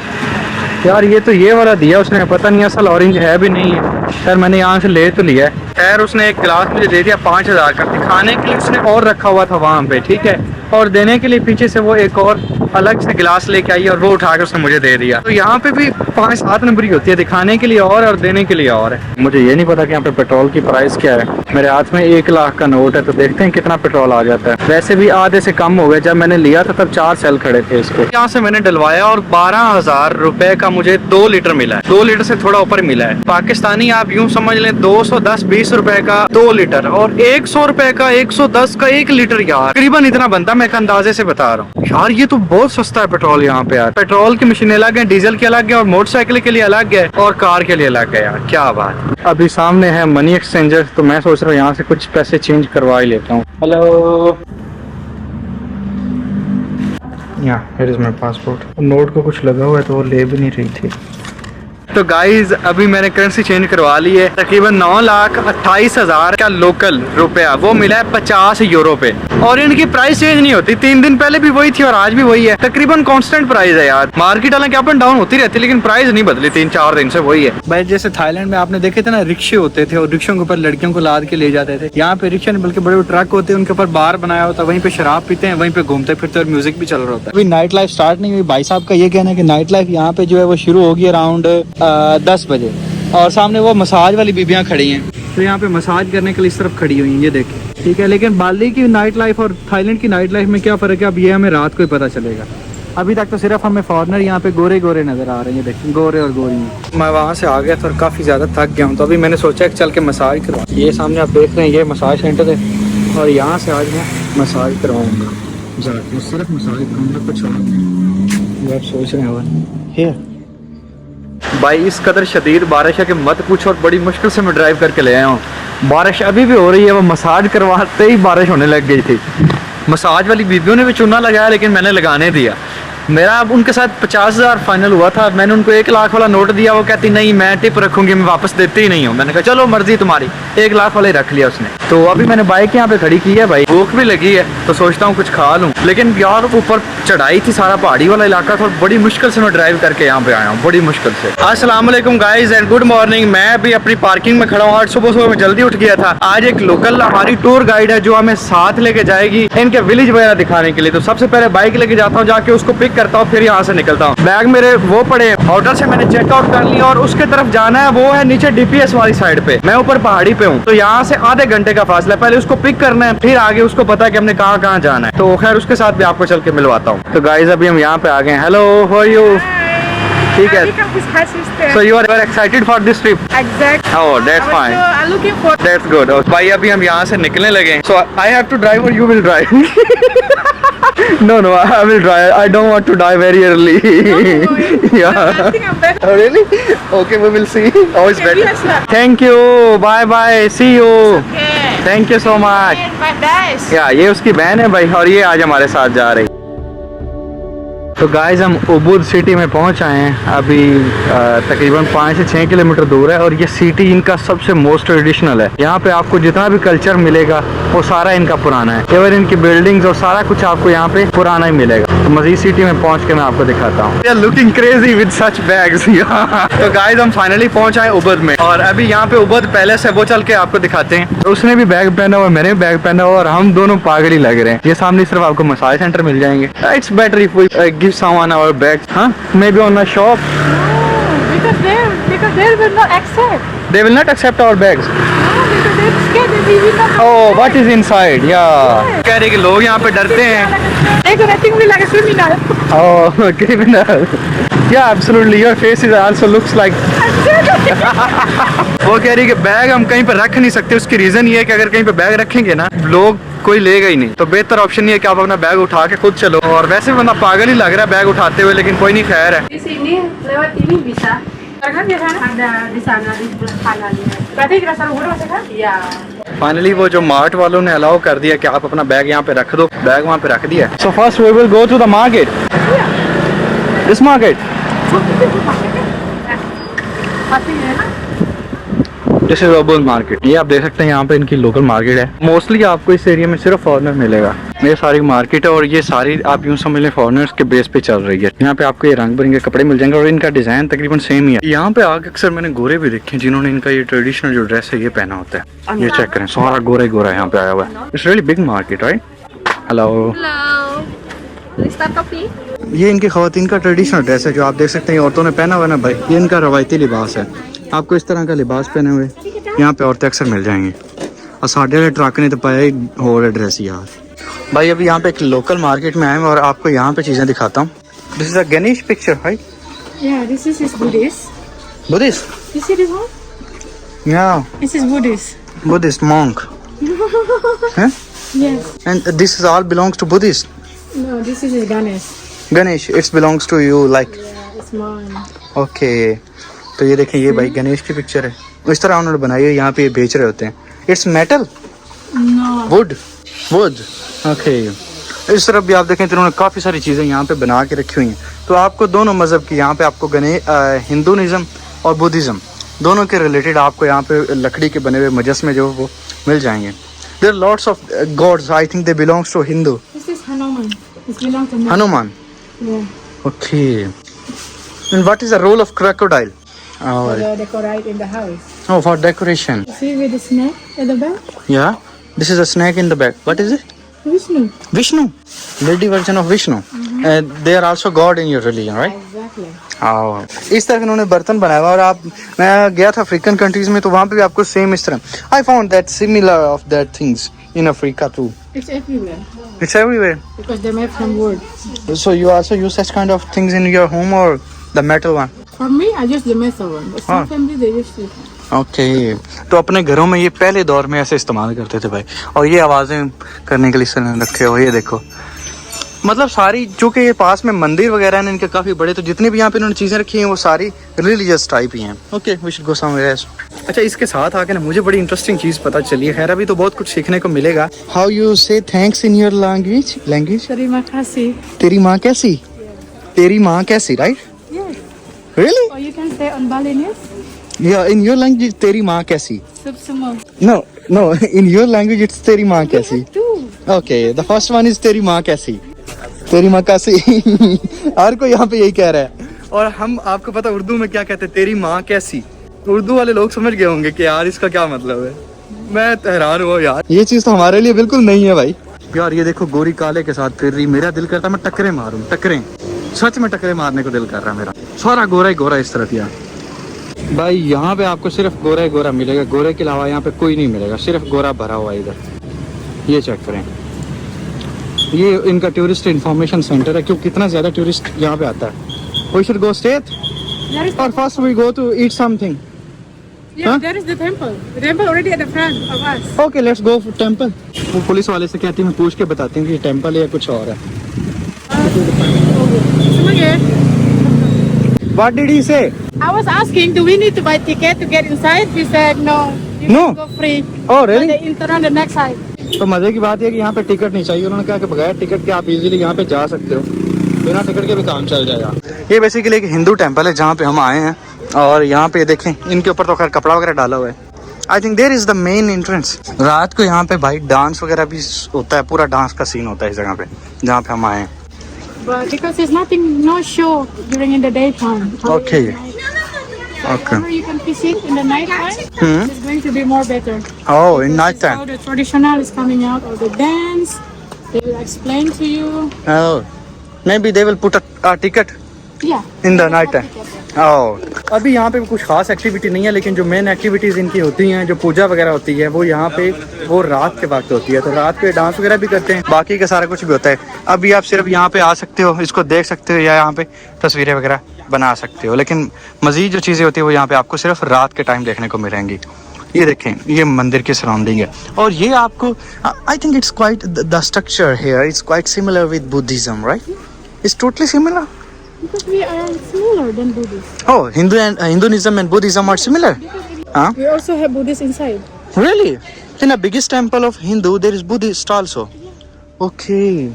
यार। ये तो ये वाला दिया उसने, पता नहीं असल ऑरेंज है भी नहीं है। खैर मैंने यहाँ से ले तो लिया है। खैर उसने एक गिलास मुझे दे दिया 5000 का, दिखाने के लिए उसने और रखा हुआ था वहाँ पे, ठीक है, और देने के लिए पीछे से वो एक और अलग से गिलास लेके आई और वो उठा के उसने मुझे दे दिया। तो यहाँ पे भी 5-7 नंबर ही होती है, दिखाने के लिए और देने के लिए और है। मुझे ये नहीं पता कि यहाँ पे पेट्रोल की प्राइस क्या है। मेरे हाथ में 1 लाख का नोट है, तो देखते हैं कितना पेट्रोल आ जाता है। वैसे भी आधे से कम हो गए, जब मैंने लिया था तब 4 सेल खड़े थे इसको। यहाँ से मैंने डलवाया और 12,000 रुपए का मुझे 2 लीटर मिला है, 2 लीटर से थोड़ा ऊपर मिला है। पाकिस्तानी आप यूँ समझ लें 210-20 रुपए का 2 लीटर और 100 रुपए का 110 का 1 लीटर यार, तकरीबन इतना बनता है। मैं एक अंदाजे से बता रहा हूँ यार, ये तो बहुत सस्ता है पेट्रोल यहाँ पे यार। पेट्रोल की मशीनें अलग है, डीजल की अलग है, और मोटरसाइकिल के लिए अलग है, और कार के लिए अलग है यार, क्या बात। अभी सामने है मनी एक्सचेंजर, तो मैं सोच रहा हूँ यहाँ से कुछ पैसे चेंज करवा ही लेता हूँ। हेलो या here is my passport. Note को कुछ लगा हुआ है तो वो ले भी नहीं रही थी। तो गाइज अभी मैंने करेंसी चेंज करवा ली है, तकरीबन 9,28,000 का लोकल रुपया वो मिला है 50 यूरो पे। और इनकी प्राइस चेंज नहीं होती, 3 दिन पहले भी वही थी और आज भी वही है, तकरीबन कांस्टेंट प्राइस है यार। मार्केट हालांकि अप एंड डाउन होती रहती है लेकिन प्राइस नहीं बदली 3-4 दिन से वही है भाई। जैसे थाईलैंड में आपने देखे थे ना रिक्शे होते थे और रिक्शों के ऊपर लड़कियों को लाद के ले जाते थे, यहाँ पे रिक्शा नहीं बल्कि बड़े बड़े ट्रक होते हैं, उनके ऊपर बार बनाया होता है, वहीं पे शराब पीते हैं, वहीं पे घूमते फिरते और म्यूजिक भी चल रहा होता है। अभी नाइट लाइफ स्टार्ट नहीं हुई। भाई साहब का ये कहना है कि नाइट लाइफ यहाँ पे जो है वो शुरू होगी अराउंड 10 बजे और सामने वो मसाज वाली बीबियां खड़ी हैं, तो यहाँ पे मसाज करने के लिए इस तरफ खड़ी हुई हैं, ये देखिए ठीक है। लेकिन बाली की नाइट लाइफ और थाईलैंड की नाइट लाइफ में क्या फ़र्क है अब ये हमें रात को ही पता चलेगा। अभी तक तो सिर्फ हमें फॉरनर यहाँ पे गोरे गोरे नज़र आ रहे हैं, देखिए गोरे और गोरी। मैं वहाँ से आ गया था और काफ़ी ज़्यादा थक गया हूँ, तो अभी मैंने सोचा कि चल के मसाज करवा। ये सामने आप देख रहे हैं ये मसाज सेंटर है और यहाँ से आज मैं मसाज करवाऊँगा, जाके सिर्फ मसाज करूँगा, कुछ और नहीं। आप सोच रहे हैं भाई इस कदर शदीद बारिश है कि मत पूछो, और बड़ी मुश्किल से मैं ड्राइव करके ले आया हूँ। बारिश अभी भी हो रही है, वो मसाज करवाते ही बारिश होने लग गई थी। मसाज वाली बीबियों ने भी चूना लगाया लेकिन मैंने लगाने दिया। मेरा अब उनके साथ 50,000 फाइनल हुआ था। मैंने उनको 1 लाख वाला नोट दिया, वो कहती नहीं मैं टिप रखूंगी, मैं वापस देती ही नहीं हूँ। मैंने कहा चलो मर्जी तुम्हारी, 1 लाख वाला ही रख लिया उसने। तो अभी मैंने बाइक यहाँ पे खड़ी की है भाई, भूख भी लगी है तो सोचता हूँ कुछ खा लूँ, लेकिन यार ऊपर चढ़ाई थी, सारा पहाड़ी वाला इलाका था, बड़ी मुश्किल से मैं ड्राइव करके यहाँ पे आया हूँ, बड़ी मुश्किल से। अस्सलाम वालेकुम गाइज एंड गुड मॉर्निंग। मैं अभी अपनी पार्किंग में खड़ा हूँ। आज सुबह में जल्दी उठ गया था। आज एक लोकल हमारी टूर गाइड है जो हमें साथ लेके जाएगी इनके विलेज वगैरह दिखाने के लिए। तो सबसे पहले बाइक लेके जाता हूँ, जाके उसको पिक करता हूँ, फिर यहाँ से निकलता हूँ। बैग मेरे वो पड़े, होटल से मैंने चेकआउट कर लिया और उसके तरफ जाना है, वो है नीचे डीपीएस वाली साइड पे। मैं ऊपर पहाड़ी पे हूँ, तो यहाँ से आधे घंटे का फासला है। पहले उसको पिक करना है, फिर आगे उसको पता है कि हमने कहाँ कहाँ जाना है। तो खैर उसके साथ भी आपको चल के मिलवाता हूँ। तो गाइज अभी हम यहाँ पे आ गए। Hello, how are you? ठीक है। So you are excited for this trip? Exactly. Oh, that's fine. I'm looking for. That's good. भाई अभी हम यहाँ से निकलने लगे। So I have to drive or you will drive? No, I will drive. I don't want to die very early. Yeah. I think I'm better. Oh, really? Okay, we will see. Always Okay, better. yes, sir. Thank you. Bye bye. See you. Okay. Thank you so much. My best. या ये उसकी बहन है भाई और ये आज हमारे साथ जा रही। तो गाइस हम उबुद सिटी में पहुंच आए हैं। अभी तकरीबन 5 से 6 किलोमीटर दूर है और ये सिटी इनका सबसे मोस्ट ट्रेडिशनल है। यहाँ पे आपको जितना भी कल्चर मिलेगा वो सारा इनका पुराना है। केवल इनकी बिल्डिंग्स और सारा कुछ आपको यहाँ पे पुराना ही मिलेगा। तो मजीद सिटी में पहुंच के मैं आपको दिखाता हूँ। Looking crazy with such bags. तो गाइस हम फाइनली पहुंच आए उबुद में और अभी यहाँ पे उबुद पैलेस है, वो चल के आपको दिखाते हैं। तो उसने भी बैग पहना हुआ, मैंने भी बैग पहना हुआ और हम दोनों पागल ही लग रहे हैं। ये सामने सिर्फ आपको मसाज सेंटर मिल जाएंगे। It's better if we give someone our bags, huh? Maybe on a shop. Because they will not accept. They will not accept our bags. No, because they're scared that we will not. Oh, what is inside? Yeah. कह रहे कि लोग यहाँ पे डरते हैं। They're gonna think we like a criminal. Oh, criminal. Yeah, absolutely. Your face is also looks like. वो कह रही कि बैग हम कहीं पे रख नहीं सकते। उसकी रीजन ये है कि अगर कहीं पे बैग रखेंगे ना लोग कोई लेगा ही नहीं, तो बेहतर ऑप्शन ये है कि आप अपना बैग उठा के खुद चलो। और वैसे बंदा पागल ही लग रहा है बैग उठाते हुए, लेकिन कोई नहीं, खैर है। Di sini lewat ini bisa. Karena di sana ada di sana di sebelah kanannya. Berarti kita taruh masih kan? Iya. Finally वो जो मार्ट वालों ने अलाउ कर दिया कि आप अपना बैग यहाँ पे रख दो, बैग वहाँ पे रख दिया। So first we will go to the market. This market. This is Ubud market. ये आप देख सकते हैं यहाँ पे इनकी लोकल मार्केट है। मोस्टली आपको इस एरिया में सिर्फ फॉरेनर मिलेगा। ये सारी मार्केट है और ये सारी आप यूँ समझ लें फॉरेनर्स के बेस पे चल रही है। यहाँ पे आपको ये रंग बिरंगे कपड़े मिल जाएंगे और इनका डिजाइन तकरीबन सेम ही है। यहाँ पे आगे अक्सर मैंने गोरे भी देखे जिन्होंने इनका ये ट्रेडिशनल जो ड्रेस है ये पहना होता है। ये चेक करें, सारा गोरा ही गोरा यहाँ पे आया हुआ है। It's really big market, right? Hello. Hello. Will start coffee? ये इनकी खवातीन का ट्रेडिशनल ड्रेस है जो आप देख सकते हैं औरतों ने पहना हुआ ना भाई। ये इनका रवायती लिबास है। आपको इस तरह का लिबास पहने हुए यहाँ पे औरतें अक्सर मिल जाएंगी। और साढ़े वाले ट्रक ने तो पाया ही हो रहा ड्रेस यार। भाई अभी यहाँ पे एक लोकल मार्केट में आए हैं और आपको यहाँ पे चीज़ें दिखाता हूँ। This is a Ganesh picture, right? Yeah, this is Buddhist. Buddhist? You see this one? या This is Buddhist. Buddhist monk. Yes. And this is all belongs to Buddhist. No, this is Ganesh. Ganesh it's belongs to you like. It's mine. Okay, तो ये देखें ये भाई गणेश की picture है। इस तरह उन्होंने बनाई है, यहाँ पे ये बेच रहे होते हैं। It's metal? No. Would? Would, okay. इस तरफ भी आप देखें तो इन्होंने काफ़ी सारी चीज़ें यहाँ पे बना के रखी हुई हैं। तो आपको दोनों मज़हब की यहाँ पे आपको हिंदुइज़्म और बुद्धिज़्म दोनों के रिलेटेड आपको यहाँ पे लकड़ी के बने हुए मुजस्मे जो वो मिल जाएंगे। There lots of gods, I think they belongs to Hindu. This is Hanuman. This belongs to me. Hanuman, Yeah. Okay. And what is the role of crocodile? For the decorate in the house. Oh, for decoration. See with the snake at the back? Yeah, this is a snake in the back. What is it? Vishnu. Vishnu, lady version of Vishnu. And they are also God in your religion, right? Exactly. हाँ, इस तरह इन्होंने बर्तन बनाया हुआ। और आप, मैं गया था अफ्रीकन कंट्रीज में तो वहाँ पे भी आपको सेम इस तरह। I found that similar of that things in Africa too. It's everywhere It's everywhere. because they're made from wood. So you also use such kind of things in your home or the metal one? For me, I use the metal one. But some family they use it. Okay, तो अपने घरों में ये पहले दौर में ऐसे इस्तेमाल करते थे भाई। और ये आवाज़ें करने के लिए इसने रखे हो, ये देखो। मतलब सारी, चूँकि ये पास में मंदिर वगैरह हैं इनके काफ़ी बड़े, तो जितनी भी यहाँ पे इन्होंने चीज़ें रखी हैं वो सारी रिलीजियस टाइप ही हैं। Okay, we should go somewhere else. अच्छा, इसके साथ आके ना मुझे बड़ी इंटरेस्टिंग चीज़ पता चली है। खैर अभी तो बहुत कुछ सीखने को मिलेगा। हाउ यू से thanks in your language? Terima kasih. तेरी माँ कैसी? तेरी माँ कैसी, right? Yes. Really? Or you can say on Balinese. Yeah, in your language, तेरी माँ कैसी? Sub semua. No, in your language it's तेरी माँ कैसी? Two. Okay, the first one is तेरी माँ कैसी? तेरी माँ कैसी? हर कोई यहाँ पे यही कह रहा है। और हम, आपको पता उर्दू में क्या कहते हैं? तेरी माँ कैसी? उर्दू वाले लोग समझ गए होंगे कि यार इसका क्या मतलब है। मैं हैरान हुआ यार, ये चीज़ तो हमारे लिए बिल्कुल नहीं है भाई। यार ये देखो, गोरी काले के साथ फिर रही। मेरा दिल करता मैं टकरे मारूं, टकरे, सच में टकरे मारने को दिल कर रहा है मेरा। सारा गोरा ही गोरा इस तरफ यार। भाई यहाँ पे आपको सिर्फ गोरा ही गोरा मिलेगा, गोरे के अलावा यहाँ पे कोई नहीं मिलेगा, सिर्फ गोरा भरा हुआ इधर। ये चेक करें, ये इनका टूरिस्ट इंफॉर्मेशन सेंटर है। क्यों, कितना ज़्यादा टूरिस्ट यहाँ पे आता है। We should go state There is और first we go to eat something. yeah, there is the temple. The temple already at the front of us. Okay, let's go for temple. वो police वाले से कहती मैं पूछ के बताती हूँ कि टेंपल है या कुछ और है। Semuanya. What did he say? I was asking, do we need to buy ticket to get inside? He said no. You No. can go free. Oh, On really? the enter on the next side. तो मजे की बात है कि यहाँ पे ticket नहीं चाहिए। उन्होंने कहा कि बगैर टिकट के आप इजीली यहाँ पे जा सकते हो, बिना टिकट के भी काम चल जाएगा। ये बेसिकली एक हिंदू टेंपल है जहाँ पे हम आए हैं। और यहाँ पे देखें, इनके ऊपर तो खैर कपड़ा वगैरह डाला हुआ है। I think there is the main entrance. रात को यहाँ पे भाई डांस वगैरह भी होता है, पूरा डांस का सीन होता है इस जगह पे जहाँ पे हम आए हैं। But because there's nothing, no show during in the daytime. Okay. Okay. Whenever you can visit in the night time, it's going to be more better. Oh, in Because night So time. the traditional is coming out, or the dance. They will explain to you. Oh, maybe they will put a ticket Yeah. in the night time. Oh. अभी यहाँ पे कुछ खास activity नहीं है, लेकिन जो main activities इनकी होती हैं, जो पूजा वगैरह होती है, वो यहाँ पे वो रात के वक्त होती है। तो रात पे डांस वगैरह भी करते हैं, बाकी का सारा कुछ भी होता है। अभी आप सिर्फ यहाँ पे आ सकते हो, इसको देख सकते हो या यहाँ पे तस्वीरें वगैरह बना सकते हो, लेकिन मज़ीद जो चीज़ें होती है वो यहाँ पे आपको सिर्फ रात के टाइम देखने को मिलेंगी। ये देखें, ये मंदिर की सराउंडिंग है। और ये आपको, I think it's quite, the structure here it's quite similar with Buddhism, right? It's totally similar. Because we are similar than Buddhists. Oh, Hinduism and Buddhism are similar. Huh? We also have Buddhists inside. Really? In the biggest temple of Hindu, there is Buddhist also. Okay.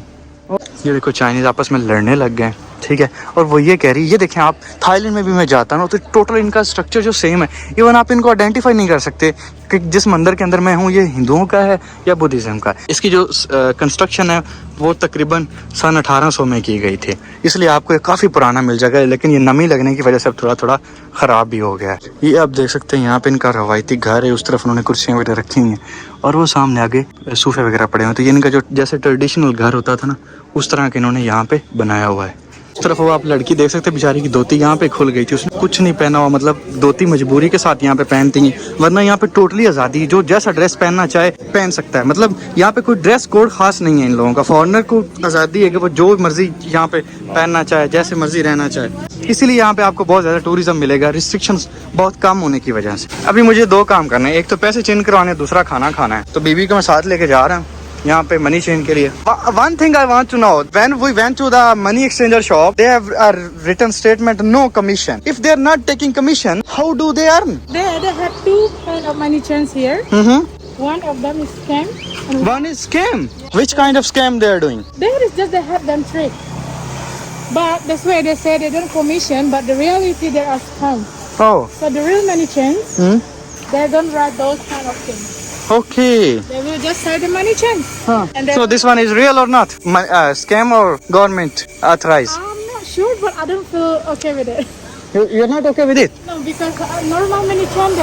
ये देखो, Chinese आपस में लड़ने लग गए, ठीक है। और वो ये कह रही है, ये देखें आप, थाईलैंड में भी मैं जाता हूँ तो टोटल इनका स्ट्रक्चर जो सेम है। इवन आप इनको आइडेंटिफाई नहीं कर सकते कि जिस मंदिर के अंदर मैं हूँ ये हिंदुओं का है या बुद्धिज़्म का है। इसकी जो कंस्ट्रक्शन है वो तकरीबन सन 1800 में की गई थी, इसलिए आपको ये काफ़ी पुराना मिल जाएगा, लेकिन ये नमी लगने की वजह से अब थोड़ा थोड़ा ख़राब भी हो गया है। ये आप देख सकते हैं, यहाँ पे इनका रवायती घर है, उस तरफ उन्होंने कुर्सियाँ वगैरह रखी हुई हैं और वो सामने आगे सोफे वगैरह पड़े हुए हैं। तो ये इनका जो जैसे ट्रेडिशनल घर होता था ना, उस तरह के इन्होंने यहाँ पे बनाया हुआ है। उस तरफ वो आप लड़की देख सकते हैं, बेचारी की धोती यहाँ पे खुल गई थी, उसने कुछ नहीं पहना हुआ, मतलब धोती मजबूरी के साथ यहाँ पे पहनती हैं, वरना यहाँ पे टोटली आज़ादी है, जो जैसा ड्रेस पहनना चाहे पहन सकता है। मतलब यहाँ पे कोई ड्रेस कोड खास नहीं है इन लोगों का। फॉरेनर को आज़ादी है कि वो जो मर्जी यहाँ पे पहनना चाहे, जैसे मर्जी रहना चाहे। इसीलिए यहाँ पे आपको बहुत ज़्यादा टूरिज्म मिलेगा, रिस्ट्रिक्शंस बहुत कम होने की वजह से। अभी मुझे दो काम करने हैं, एक तो पैसे चेंज करवाने, दूसरा खाना खाना है। तो बीबी को मैं साथ लेके जा रहा हूँ यहाँ पे मनी चेंज के लिए। One thing I want to know, when we went to the money exchanger shop, they have a written statement, no commission. If they are not taking commission, how do they earn? They have two kind of money chains here. One of them is scam. And One is scam. Which kind of scam they are doing? there is just they have them trick. But that's why they say they don't commission, but the reality they are scam. Oh, So the real money chance, they don't write those kind of things. okay. They will just say the money chance. And then So this one is real or not? Scam or government authorized? I'm not sure, but I don't feel okay with it. You're not okay with it? No, because normal money chance,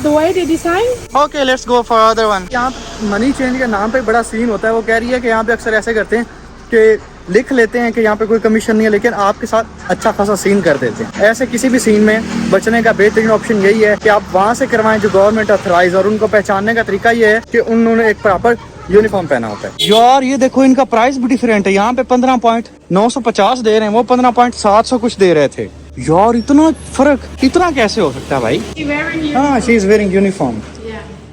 the way they design. Okay, let's go for other one. यहाँ money change के नाम पे बड़ा scene होता है। वो कह रही है कि यहाँ पे अक्सर ऐसे करते हैं कि लिख लेते हैं कि यहाँ पे कोई कमीशन नहीं है, लेकिन आपके साथ अच्छा खासा सीन कर देते हैं। ऐसे किसी भी सीन में बचने का बेहतरीन ऑप्शन यही है कि आप वहाँ से करवाएं जो गवर्नमेंट ऑथराइज, और उनको पहचानने का तरीका ये है कि उन्होंने एक प्रॉपर यूनिफॉर्म पहना होता है। यार ये देखो, इनका प्राइस भी डिफरेंट है। यहाँ पे 15.950 दे रहे हैं, वो 15.700 कुछ दे रहे थे। यार इतना फर्क, इतना कैसे हो सकता है भाई? हाँ, she is wearing uniform.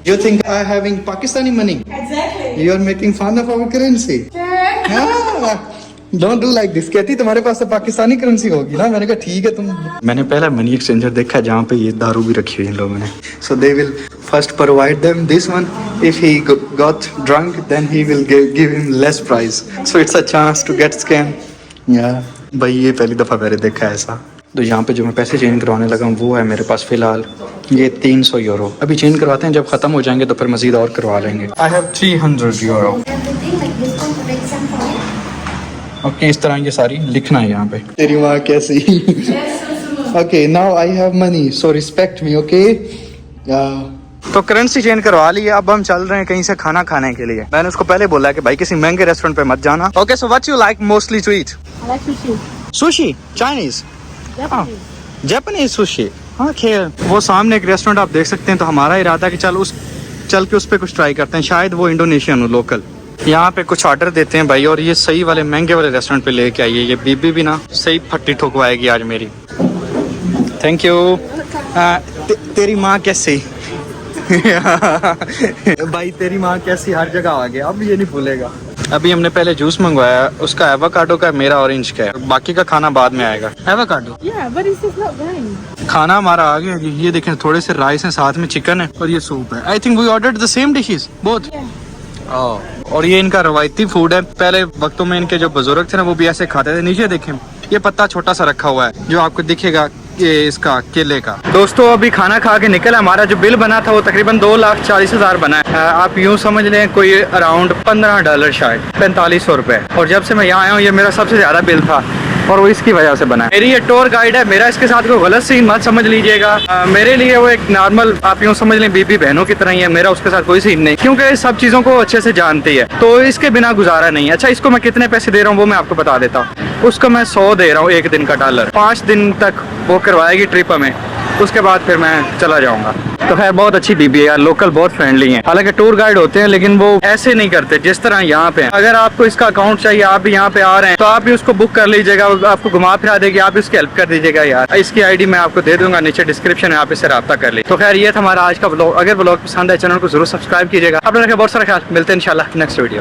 You think I having Pakistani money? Exactly. You are making fun of our currency. Don't do like this. कहती तुम्हारे पास तो पाकिस्तानी करेंसी होगी ना। मैंने कहा ठीक है तुम। मैंने पहला मनी एक्सचेंजर देखा जहाँ पे ये दारू भी रखी हुई इन लोगों ने। So they will first provide them this one. If he got drunk, then he will give him less price. So it's a chance to get scam. Yeah. भाई ये पहली दफा मैंने देखा है ऐसा। तो यहाँ पे जो मैं पैसे चेंज करवाने लगा हूँ वो है मेरे पास फिलहाल ये 300 यूरो। अभी चेंज करवाते हैं, जब खत्म हो जाएंगे तो फिर मजीद और करवा लेंगे। I have 300 euro. ओके, इस तरह ये सारी लिखना है यहाँ पे। तेरी माँ कैसी? Okay, now I have money, so respect me, okay. तो करेंसी चेंज करवा ली है। अब हम चल रहे हैं कहीं से खाना खाने के लिए। मैंने उसको पहले बोला कि भाई किसी महंगे रेस्टोरेंट पे मत जाना। Okay, so what you like mostly to eat? I like sushi. Sushi, Chinese, Japanese. Japanese sushi. हाँ खैर, वो सामने एक रेस्टोरेंट आप देख सकते हैं। तो हमारा इरादा है कि चल के उस पे कुछ ट्राई करते हैं। शायद वो इंडोनेशियन हो, लोकल। यहाँ पे कुछ ऑर्डर देते हैं भाई, और ये सही वाले महंगे वाले रेस्टोरेंट पे लेके आइए। ये बीबी भी ना सही फट्टी ठुकवाएगी आज मेरी। Thank you. तेरी माँ कैसी? भाई तेरी माँ कैसी हर जगह आ गया, अब ये नहीं भूलेगा। अभी हमने पहले जूस मंगवाया, उसका एवोकाडो का, मेरा ऑरेंज का है। बाकी का खाना बाद में आएगा। Avocado Yeah, but this is not going. खाना हमारा आ गया जी। ये देखें, थोड़े से राइस हैं, साथ में चिकन है और ये सूप है। I think we ordered the same dishes both. और ये इनका रवायती फूड है। पहले वक्तों में इनके जो बुजुर्ग थे ना, वो भी ऐसे खाते थे। नीचे देखें, ये पत्ता छोटा सा रखा हुआ है जो आपको दिखेगा, ये इसका केले का। दोस्तों अभी खाना खा के निकल, हमारा जो बिल बना था वो तकरीबन 2,40,000 बना है। आप यूँ समझ लें कोई अराउंड $15 शायद 4500 रुपए। और जब से मैं यहाँ आया हूँ ये मेरा सबसे ज्यादा बिल था, और वो इसकी वजह से बना है। मेरी ये टूर गाइड है, मेरा इसके साथ कोई गलत सीन मत समझ लीजिएगा। मेरे लिए वो एक नॉर्मल, आप यूँ समझ लें बीबी बहनों की तरह ही है। मेरा उसके साथ कोई सीन नहीं, क्योंकि इस सब चीज़ों को अच्छे से जानती है, तो इसके बिना गुजारा नहीं है। अच्छा, इसको मैं कितने पैसे दे रहा हूँ वो मैं आपको बता देता हूँ। उसको मैं 100 दे रहा हूँ, एक दिन का $1। 5 दिन तक वो करवाएगी ट्रिप हमें, उसके बाद फिर मैं चला जाऊँगा। तो खैर बहुत अच्छी बीबी है यार, लोकल बहुत फ्रेंडली हैं। हालांकि टूर गाइड होते हैं लेकिन वो ऐसे नहीं करते जिस तरह यहाँ पे हैं। अगर आपको इसका अकाउंट चाहिए, आप भी यहाँ पे आ रहे हैं, तो आप भी उसको बुक कर लीजिएगा, आपको घुमा फिरा देगी, आप इसकी हेल्प कर दीजिएगा यार। इसकी आईडी मैं आपको दे दूंगा नीचे डिस्क्रिप्शन में, आप इससे रब्ता कर ली। तो खैर ये था हमारा आज का व्लॉग। अगर व्लॉग पसंद है चैनल को जरूर सब्सक्राइब कीजिएगा। अपना रखिए बहुत सारा ख्याल, मिलते हैं इंशाल्लाह नेक्स्ट वीडियो।